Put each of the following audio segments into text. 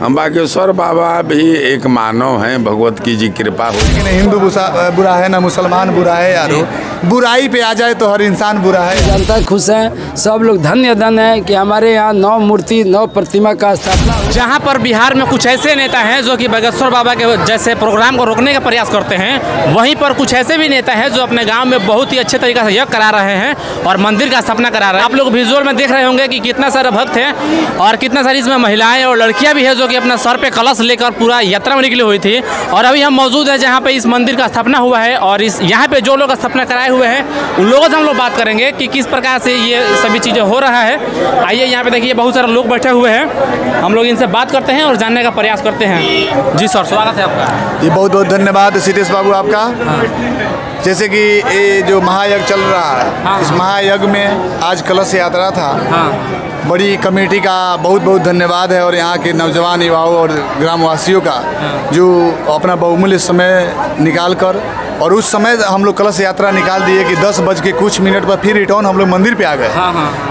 बागेश्वर बाबा भी एक मानव हैं, भगवत की जी कृपा हो। लेकिन हिंदू बुरा है ना मुसलमान बुरा है यारो, बुराई पे आ जाए तो हर इंसान बुरा है। जनता खुश है, सब लोग धन्य है कि हमारे यहाँ 9 मूर्ति 9 प्रतिमा का स्थापना। जहाँ पर बिहार में कुछ ऐसे नेता हैं जो कि बागेश्वर बाबा के जैसे प्रोग्राम को रोकने का प्रयास करते हैं, वहीं पर कुछ ऐसे भी नेता हैं जो अपने गांव में बहुत ही अच्छे तरीके से यज्ञ करा रहे हैं और मंदिर का स्थापना करा रहे हैं। आप लोग विजुअल में देख रहे होंगे कि कितना सारा भक्त है और कितना सारी इसमें महिलाएं और लड़कियां भी है जो कि अपना सर पे कलश लेकर पूरा यात्रा में निकली हुई थी। और अभी हम मौजूद है जहाँ पे इस मंदिर का स्थापना हुआ है और इस यहाँ पे जो लोग स्थापना कराए हुए हैं उन लोगों से हम लोग बात करेंगे कि किस प्रकार से ये सभी चीज़ें हो रहा है। आइए यहाँ पे देखिए बहुत सारे लोग बैठे हुए हैं, हम लोग इनसे बात करते हैं और जानने का प्रयास करते हैं। जी सर, स्वागत है आपका। ये बहुत बहुत धन्यवाद सीतेश बाबू आपका। जैसे कि ये जो महायज्ञ चल रहा है, इस महायज्ञ में आज कलश यात्रा था। बड़ी कमेटी का बहुत बहुत धन्यवाद है और यहाँ के नौजवान युवाओं और ग्रामवासियों का जो अपना बहुमूल्य समय निकाल कर और उस समय हम लोग कलश यात्रा निकाल दिए कि 10 बज के कुछ मिनट पर फिर रिटर्न हम लोग मंदिर पे आ गए।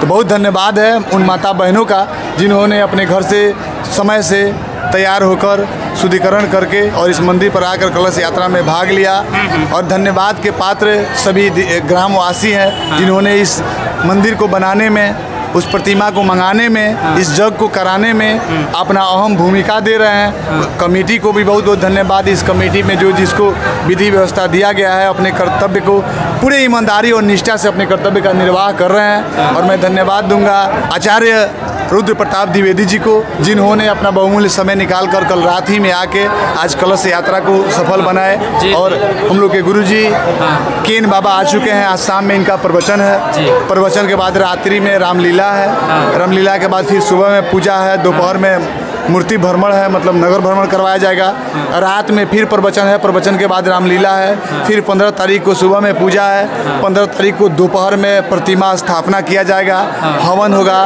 तो बहुत धन्यवाद है उन माता बहनों का जिन्होंने अपने घर से समय से तैयार होकर शुद्धिकरण करके और इस मंदिर पर आकर कलश यात्रा में भाग लिया। और धन्यवाद के पात्र सभी ग्रामवासी हैं जिन्होंने इस मंदिर को बनाने में, उस प्रतिमा को मंगाने में, इस यज्ञ को कराने में अपना अहम भूमिका दे रहे हैं। कमेटी को भी बहुत बहुत धन्यवाद। इस कमेटी में जो जिसको विधि व्यवस्था दिया गया है अपने कर्तव्य को पूरे ईमानदारी और निष्ठा से अपने कर्तव्य का निर्वाह कर रहे हैं। और मैं धन्यवाद दूंगा आचार्य रुद्र प्रताप द्विवेदी जी को जिन्होंने अपना बहुमूल्य समय निकाल कर कल रात ही में आके आज कलश यात्रा को सफल बनाए। और हम लोग के गुरु जी केन बाबा आ चुके हैं, आज शाम में इनका प्रवचन है। प्रवचन के बाद रात्रि में रामलीला है, रामलीला के बाद फिर सुबह में पूजा है, दोपहर में मूर्ति भ्रमण है, मतलब नगर भ्रमण करवाया जाएगा। रात में फिर प्रवचन है, प्रवचन के बाद रामलीला है। फिर 15 तारीख को सुबह में पूजा है, 15 तारीख को दोपहर में प्रतिमा स्थापना किया जाएगा, हवन होगा।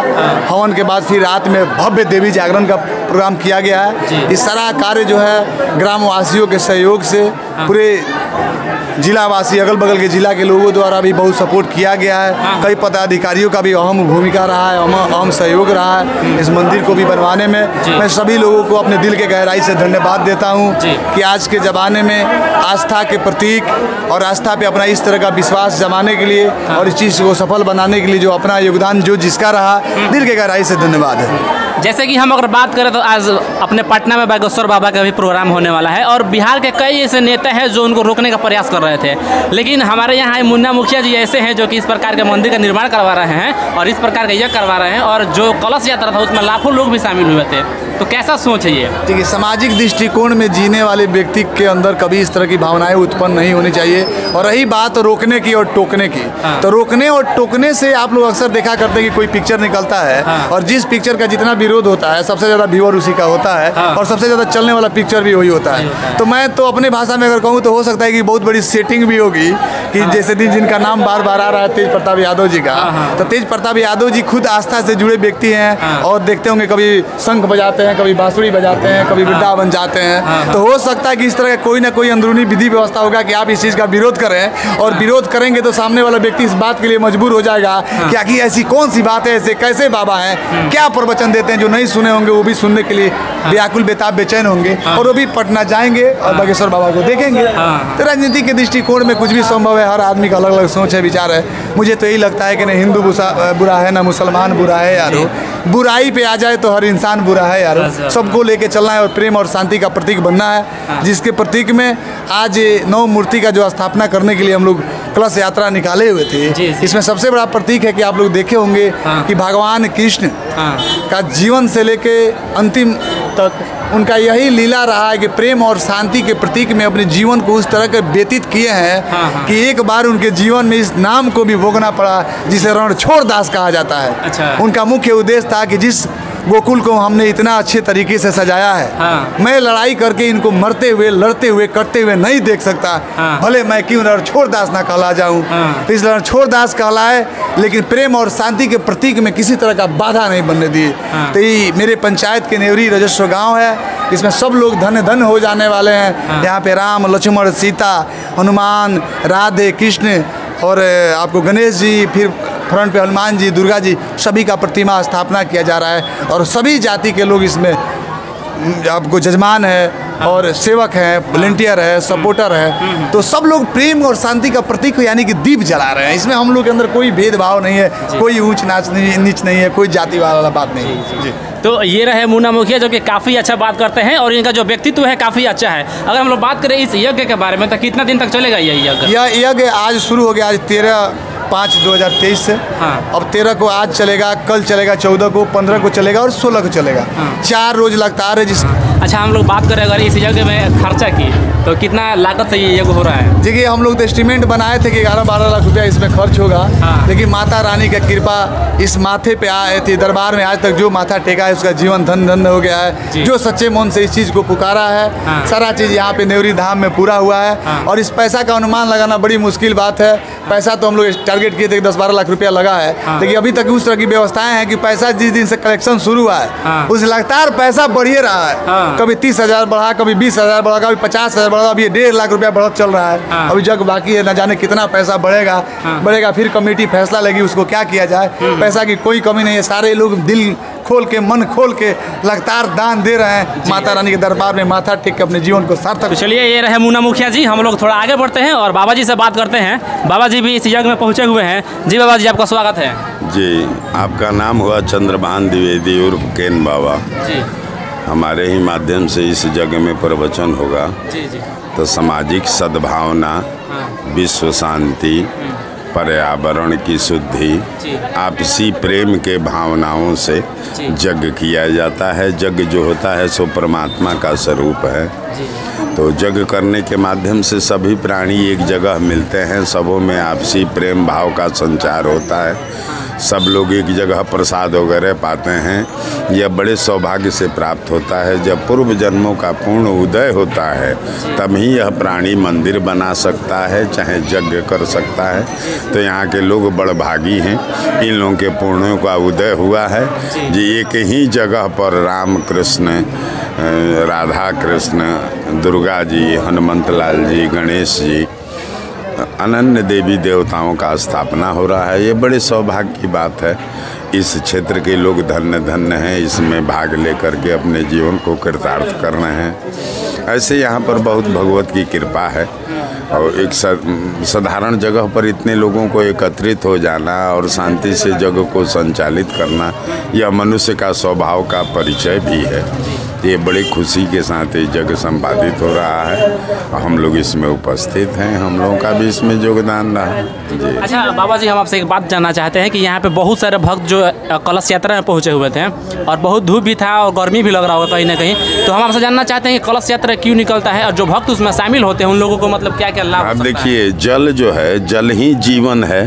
हवन के बाद फिर रात में भव्य देवी जागरण का प्रोग्राम किया गया है। इस सारा कार्य जो है ग्रामवासियों के सहयोग से पूरे जिलावासी अगल बगल के जिला के लोगों द्वारा भी बहुत सपोर्ट किया गया है। कई पदाधिकारियों का भी अहम भूमिका रहा है, अहम सहयोग रहा है इस मंदिर को भी बनवाने में। मैं सभी लोगों को अपने दिल के गहराई से धन्यवाद देता हूं कि आज के ज़माने में आस्था के प्रतीक और आस्था पे अपना इस तरह का विश्वास जमाने के लिए और इस चीज़ को सफल बनाने के लिए जो अपना योगदान जो जिसका रहा, दिल के गहराई से धन्यवाद है। जैसे कि हम अगर बात करें तो आज अपने पटना में बागेश्वर बाबा का भी प्रोग्राम होने वाला है और बिहार के कई ऐसे नेता हैं जो उनको रोकने का प्रयास कर रहे थे, लेकिन हमारे यहाँ मुन्ना मुखिया जी ऐसे हैं जो कि इस प्रकार के मंदिर का निर्माण करवा रहे हैं और इस प्रकार का यज्ञ करवा रहे हैं। और जो कलश यात्रा था उसमें लाखों लोग भी शामिल हुए थे। तो कैसा सोच है ये? देखिए, सामाजिक दृष्टिकोण में जीने वाले व्यक्ति के अंदर कभी इस तरह की भावनाएं उत्पन्न नहीं होनी चाहिए। और रही बात रोकने की और टोकने की, तो रोकने और टोकने से आप लोग अक्सर देखा करते हैं कि कोई पिक्चर निकलता है और जिस पिक्चर का जितना विरोध होता है सबसे ज़्यादा व्यूअर उसी का होता है और सबसे ज़्यादा चलने वाला पिक्चर भी वही होता है। तो मैं तो अपने भाषा में अगर कहूँ तो हो सकता है कि बहुत बड़ी सेटिंग भी होगी कि जैसे दिन जिनका नाम बार बार आ रहा है तेज प्रताप यादव जी का, तो तेज प्रताप यादव जी खुद आस्था से जुड़े व्यक्ति हैं और देखते होंगे कभी शंख बजाते हैं, कभी बांसुरी बजाते हैं, कभी वृंदावन जाते हैं। तो हो सकता है कि इस तरह का कोई ना कोई अंदरूनी विधि व्यवस्था होगा कि आप इस चीज़ का विरोध करें और विरोध करेंगे तो सामने वाला व्यक्ति इस बात के लिए मजबूर हो जाएगा कि आखिर ऐसी कौन सी बात है, ऐसे कैसे बाबा हैं, क्या प्रवचन देते हैं। जो नहीं सुने होंगे वो भी सुनने के लिए व्याकुल बेताब बेचैन होंगे और वो भी पटना जाएंगे और बागेश्वर बाबा को देखेंगे। तो राजनीति के दृष्टिकोण में कुछ भी संभव है, हर आदमी का अलग अलग सोच है, विचार है। मुझे तो यही लगता है कि नहीं हिंदू बुरा है ना मुसलमान बुरा है यारो, बुराई पे आ जाए तो हर इंसान बुरा है यारो। सबको लेके चलना है और प्रेम और शांति का प्रतीक बनना है, जिसके प्रतीक में आज 9 मूर्ति का जो स्थापना करने के लिए हम लोग कलश यात्रा निकाले हुए थे। इसमें सबसे बड़ा प्रतीक है कि आप लोग देखे होंगे कि भगवान कृष्ण का जीवन से लेके अंतिम तक उनका यही लीला रहा है कि प्रेम और शांति के प्रतीक में अपने जीवन को उस तरह के व्यतीत किए हैं कि एक बार उनके जीवन में इस नाम को भी भोगना पड़ा जिसे रणछोड़ दास कहा जाता है। उनका मुख्य उद्देश्य था कि जिस गोकुल को हमने इतना अच्छे तरीके से सजाया है, मैं लड़ाई करके इनको मरते हुए, लड़ते हुए, कटते हुए नहीं देख सकता, भले मैं क्यों रणछोड़ दास ना कहला जाऊं। तो इस रणछोड़ दास कहलाए लेकिन प्रेम और शांति के प्रतीक में किसी तरह का बाधा नहीं बनने दिए। तो ये मेरे पंचायत के नेवरी रजस्व गांव है, इसमें सब लोग धन्य धन्य हो जाने वाले हैं। यहाँ पे राम लक्ष्मण सीता हनुमान राधे कृष्ण और आपको गणेश जी, फिर फ्रंट पे हनुमान जी, दुर्गा जी, सभी का प्रतिमा स्थापना किया जा रहा है और सभी जाति के लोग इसमें आपको जजमान है और सेवक है, वॉलंटियर है, सपोर्टर है, तो सब लोग प्रेम और शांति का प्रतीक यानी कि दीप जला रहे हैं। इसमें हम लोग के अंदर कोई भेदभाव नहीं है, कोई ऊंच नीच नहीं है, कोई जाति वाला बात नहीं है जी। तो ये रहे मुन्ना मुखिया जो कि काफ़ी अच्छा बात करते हैं और इनका जो व्यक्तित्व है काफ़ी अच्छा है। अगर हम लोग बात करें इस यज्ञ के बारे में तो कितना दिन तक चलेगा यह यज्ञ? यह यज्ञ आज शुरू हो गया, आज 13/5/2023 से। हाँ। अब 13 को आज चलेगा, कल चलेगा, 14 को, 15 को चलेगा और 16 को चलेगा। 4 रोज लगातार है जिस। अच्छा, हम लोग बात करें अगर इस यज्ञ में खर्चा की तो कितना लागत से ये यज्ञ हो रहा है? देखिए, हम लोग तो एस्टीमेट बनाए थे कि 11-12 लाख रुपया इसमें खर्च होगा। हाँ। लेकिन माता रानी की कृपा इस माथे पे आए थे दरबार में, आज तक जो माथा टेका है उसका जीवन धन हो गया है। जो सच्चे मन से इस चीज़ को पुकारा है, हाँ। सारा चीज़ यहाँ पे नेवरी धाम में पूरा हुआ है। हाँ। और इस पैसा का अनुमान लगाना बड़ी मुश्किल बात है। पैसा तो हम लोग टारगेट किए थे 10-12 लाख रुपया लगा है। हाँ। लेकिन अभी तक उस तरह की व्यवस्थाएं हैं कि पैसा जिस दिन से कलेक्शन शुरू हुआ है, हाँ। उस लगातार पैसा बढ़िए रहा है। हाँ। कभी 30,000 बढ़ा, कभी 20,000 बढ़ा, कभी 50,000 बढ़ा, अभी 1.5 लाख रुपया बढ़त चल रहा है। हाँ। अभी जग बाकी है, न जाने कितना पैसा बढ़ेगा। हाँ। बढ़ेगा, फिर कमेटी फैसला लेगी उसको क्या किया जाए। पैसा की कोई कमी नहीं है, सारे लोग दिल खोल के, मन खोल के लगातार दान दे रहे हैं। माता रानी के दरबार में माथा टेक के अपने जीवन को सार्थक। तो चलिए, ये रहे मुन्ना मुखिया जी। हम लोग थोड़ा आगे बढ़ते हैं और बाबा जी से बात करते हैं। बाबा जी भी इस यज्ञ में पहुंचे हुए हैं। जी बाबा जी, आपका स्वागत है। जी, आपका नाम हुआ चंद्रभान द्विवेदी उर्फ केन बाबा। जी हमारे ही माध्यम से इस जगह में प्रवचन होगा। जी जी। तो सामाजिक सद्भावना, हाँ। विश्व शांति, पर्यावरण की शुद्धि, जी। आपसी प्रेम के भावनाओं से जी। यज्ञ किया जाता है। यज्ञ जो होता है सो परमात्मा का स्वरूप है। जी। तो यज्ञ करने के माध्यम से सभी प्राणी एक जगह मिलते हैं, सबों में आपसी प्रेम भाव का संचार होता है। सब लोग एक जगह प्रसाद वगैरह पाते हैं। यह बड़े सौभाग्य से प्राप्त होता है। जब पूर्व जन्मों का पूर्ण उदय होता है तभी यह प्राणी मंदिर बना सकता है, चाहे यज्ञ कर सकता है। तो यहाँ के लोग बड़भागी हैं, इन लोगों के पुण्यों का उदय हुआ है। जी, एक ही जगह पर राम कृष्ण, राधा कृष्ण, दुर्गा जी, हनुमंत लाल जी, गणेश जी, अनन्य देवी देवताओं का स्थापना हो रहा है। ये बड़े सौभाग्य की बात है। इस क्षेत्र के लोग धन्य धन्य हैं, इसमें भाग लेकर के अपने जीवन को कृतार्थ कर रहे हैं। ऐसे यहाँ पर बहुत भगवत की कृपा है। और एक साधारण जगह पर इतने लोगों को एकत्रित हो जाना और शांति से जगह को संचालित करना, यह मनुष्य का स्वभाव का परिचय भी है। ये बड़ी खुशी के साथ ये जगह संपादित हो रहा है। हम लोग इसमें उपस्थित हैं, हम लोगों का भी इसमें योगदान रहा। जी। अच्छा बाबा जी, हम आपसे एक बात जानना चाहते हैं कि यहाँ पे बहुत सारे भक्त जो कलश यात्रा में पहुँचे हुए थे और बहुत धूप भी था और गर्मी भी लग रहा होगा कहीं ना कहीं, तो हम आपसे जानना चाहते हैं कि कलश यात्रा क्यों निकलता है और जो भक्त उसमें शामिल होते हैं उन लोगों को मतलब क्या क्या लाभ? आप देखिए, जल जो है, जल ही जीवन है।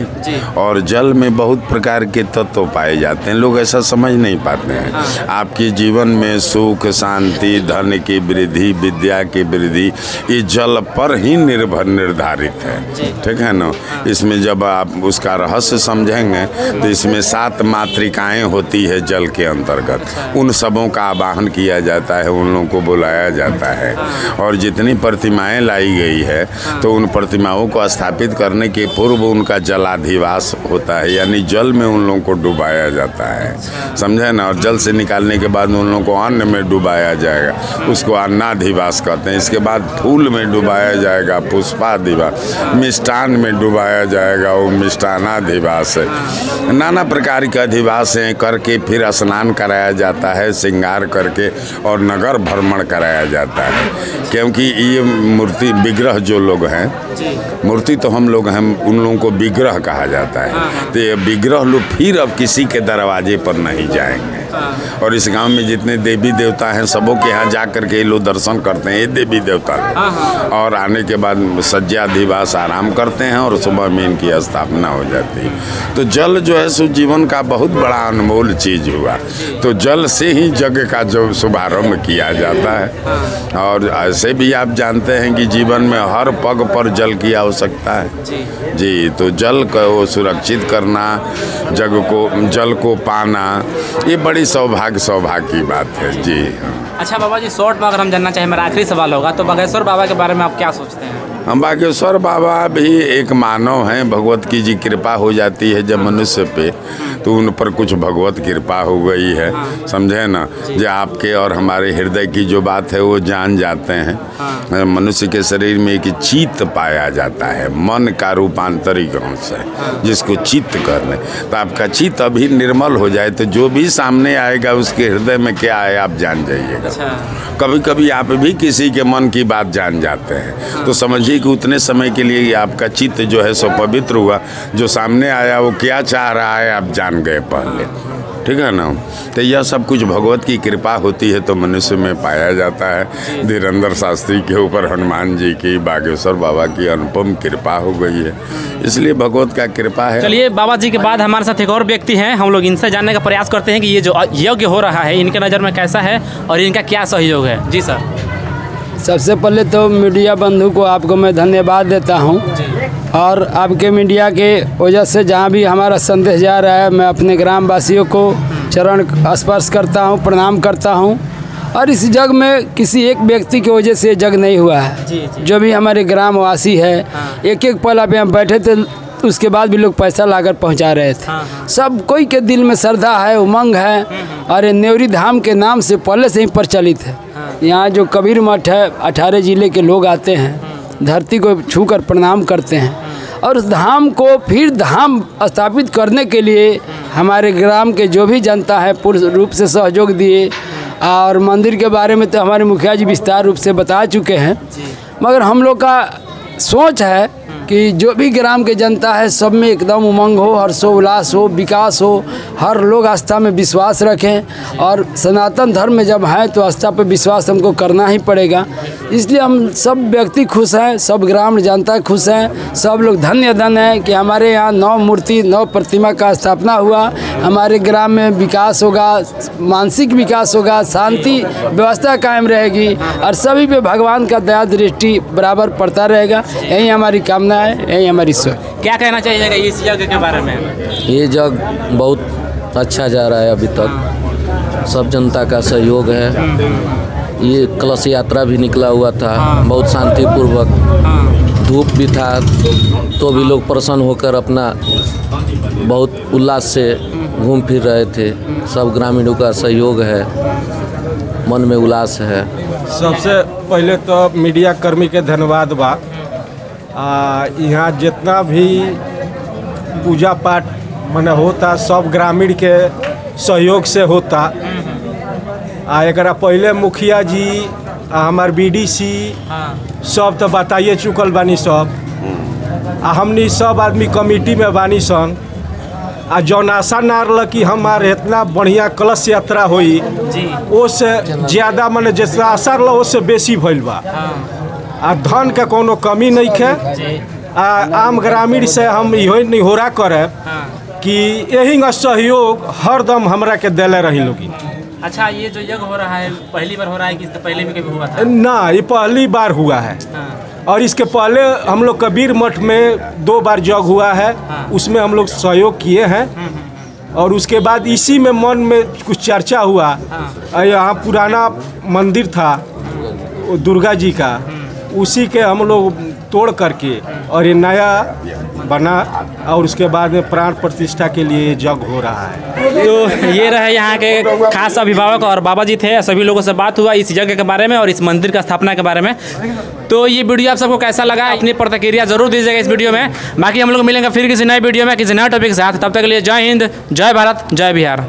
और जल में बहुत प्रकार के तत्व पाए जाते हैं, लोग ऐसा समझ नहीं पाते हैं। हाँ। आपके जीवन में सुख, शांति, धन की वृद्धि, विद्या की वृद्धि, ये जल पर ही निर्धारित है। ठीक है ना। इसमें जब आप उसका रहस्य समझेंगे तो इसमें 7 मातृकाएं होती है जल के अंतर्गत। उन सबों का आवाहन किया जाता है, उन लोगों को बुलाया जाता है। और जितनी प्रतिमाएं लाई गई है तो उन प्रतिमाओं को स्थापित करने के पूर्व उनका जलाधिवास होता है, यानी जल में उन लोगों को डुबाया जाता है। समझे ना। और जल से निकालने के बाद उन लोगों को अन्न में डुबाया जाएगा, उसको अन्नाधिवास कहते हैं। इसके बाद फूल में डुबाया जाएगा, पुष्पाधिवास। मिष्टान में डुबाया जाएगा, वो मिष्टानाधिवास है। नाना प्रकार के अधिवास हैं करके फिर स्नान कराया जाता है, श्रृंगार करके, और नगर भ्रमण कराया जाता है। क्योंकि ये मूर्ति विग्रह जो लोग हैं, मूर्ति तो हम लोग हैं, उन लोगों को विग्रह कहा जाता है। तो ये विग्रह लोग फिर अब किसी के दरवाजे पर नहीं जाएंगे। और इस गांव में जितने देवी देवता हैं सबों के यहाँ जा कर के लोग दर्शन करते हैं, ये देवी देवता। और आने के बाद सज्जाधिवास आराम करते हैं और सुबह में इनकी स्थापना हो जाती है। तो जल जो है सो जीवन का बहुत बड़ा अनमोल चीज़ हुआ। तो जल से ही जग का जो शुभारंभ किया जाता है। और ऐसे भी आप जानते हैं कि जीवन में हर पग पर जल की आवश्यकता है। जी, तो जल को सुरक्षित करना, जल को पाना, ये बड़ी सौभाग्य की बात है। जी। अच्छा बाबा जी, शॉर्ट में अगर हम जानना चाहें, मेरा आखिरी सवाल होगा, तो बागेश्वर बाबा के बारे में आप क्या सोचते हैं? हम बागेश्वर बाबा भी एक मानव हैं। भगवत की जी कृपा हो जाती है जब मनुष्य पे, तो उन पर कुछ भगवत कृपा हो गई है, समझे ना। जो आपके और हमारे हृदय की जो बात है वो जान जाते हैं। मनुष्य के शरीर में एक चित्त पाया जाता है, मन का रूपांतरिक अंश है जिसको चित्त करने। तो आपका चित्त अभी निर्मल हो जाए तो जो भी सामने आएगा उसके हृदय में क्या है आप जान जाइएगा। कभी कभी आप भी किसी के मन की बात जान जाते हैं, तो समझिए कि उतने समय के लिए आपका चित्त जो है सो पवित्र हुआ। जो सामने आया वो क्या चाह रहा है आप जान गए पहले, ठीक है ना। तो यह सब कुछ भगवत की कृपा होती है तो मनुष्य में पाया जाता है। धीरेन्द्र शास्त्री के ऊपर हनुमान जी की, बागेश्वर बाबा की अनुपम कृपा हो गई है, इसलिए भगवत का कृपा है। चलिए, बाबा जी के बाद हमारे साथ एक और व्यक्ति हैं, हम लोग इनसे जानने का प्रयास करते हैं कि ये जो यज्ञ हो रहा है इनके नज़र में कैसा है और इनका क्या सहयोग है। जी सर। सबसे पहले तो मीडिया बंधु को आपको मैं धन्यवाद देता हूं, और आपके मीडिया के वजह से जहां भी हमारा संदेश जा रहा है, मैं अपने ग्राम वासियों को चरण स्पर्श करता हूं, प्रणाम करता हूं। और इस जग में किसी एक व्यक्ति की वजह से जग नहीं हुआ है। जो भी हमारे ग्रामवासी है, एक एक पल आप यहाँ बैठे थे उसके बाद भी लोग पैसा लाकर पहुंचा रहे थे। सब कोई के दिल में श्रद्धा है, उमंग है, और ये नेवरी धाम के नाम से पहले से ही प्रचलित है। यहाँ जो कबीर मठ है, 18 जिले के लोग आते हैं, धरती को छूकर प्रणाम करते हैं, और उस धाम को फिर धाम स्थापित करने के लिए हमारे ग्राम के जो भी जनता है पूर्ण रूप से सहयोग दिए। और मंदिर के बारे में तो हमारे मुखिया जी विस्तार रूप से बता चुके हैं, मगर हम लोग का सोच है कि जो भी ग्राम के जनता है सब में एकदम उमंग हो, हर्षोल्लास हो, विकास हो, हर लोग आस्था में विश्वास रखें। और सनातन धर्म में जब है तो आस्था पर विश्वास हमको करना ही पड़ेगा। इसलिए हम सब व्यक्ति खुश हैं, सब ग्राम जनता खुश हैं, सब लोग धन्य है कि हमारे यहाँ 9 मूर्ति 9 प्रतिमा का स्थापना हुआ। हमारे ग्राम में विकास होगा, मानसिक विकास होगा, शांति व्यवस्था कायम रहेगी, और सभी पे भगवान का दया दृष्टि बराबर पड़ता रहेगा। यही हमारी कामना है, यही हमारी सोच। क्या कहना चाहिएगा इस यज्ञ के बारे में? ये यज्ञ बहुत अच्छा जा रहा है अभी तक, सब जनता का सहयोग है। ये कलश यात्रा भी निकला हुआ था, बहुत शांतिपूर्वक, धूप भी था तो भी लोग प्रसन्न होकर अपना बहुत उल्लास से घूम फिर रहे थे। सब ग्रामीणों का सहयोग है, मन में उल्लास है। सबसे पहले तो मीडिया कर्मी के धन्यवाद बा। यहाँ जितना भी पूजा पाठ मने होता सब ग्रामीण के सहयोग से होता। एकरा पहले मुखिया जी, हमार बीडीसी सब तो बताइए चुकल बानी सब। हमनी सब आदमी कमेटी में बानी सन। जौन आशा ना रहा कि हमारे इतना बढ़िया कलश यात्रा हुई, उससे ज़्यादा मने जैसे आशा रहा उससे बेसी भइल बा। धन के कोनो कमी नहीं है। आम ग्रामीण से हम यही निहोरा करे कि यही सहयोग हरदम हमरा के देले रही लोगी। अच्छा, ये जो यज्ञ हो रहा है पहली बार हो रहा है कि पहले भी कभी हुआ था? ना, ये पहली बार हुआ है। और इसके पहले हम लोग कबीर मठ में 2 बार यज्ञ हुआ है। उसमें हम लोग सहयोग किए हैं। और उसके बाद इसी में मन में कुछ चर्चा हुआ। यहाँ पुराना मंदिर था दुर्गा जी का, उसी के हम लोग तोड़ करके और ये नया बना, और उसके बाद में प्राण प्रतिष्ठा के लिए यज्ञ हो रहा है। तो ये रहे यहाँ के खास अभिभावक और बाबा जी थे। सभी लोगों से बात हुआ इस यज्ञ के बारे में और इस मंदिर का स्थापना के बारे में। तो ये वीडियो आप सबको कैसा लगा, अपनी प्रतिक्रिया जरूर दीजिएगा इस वीडियो में। बाकी हम लोग मिलेंगे फिर किसी नए वीडियो में किसी नए टॉपिक के साथ। तब तक के लिए जय हिंद, जय भारत, जय बिहार।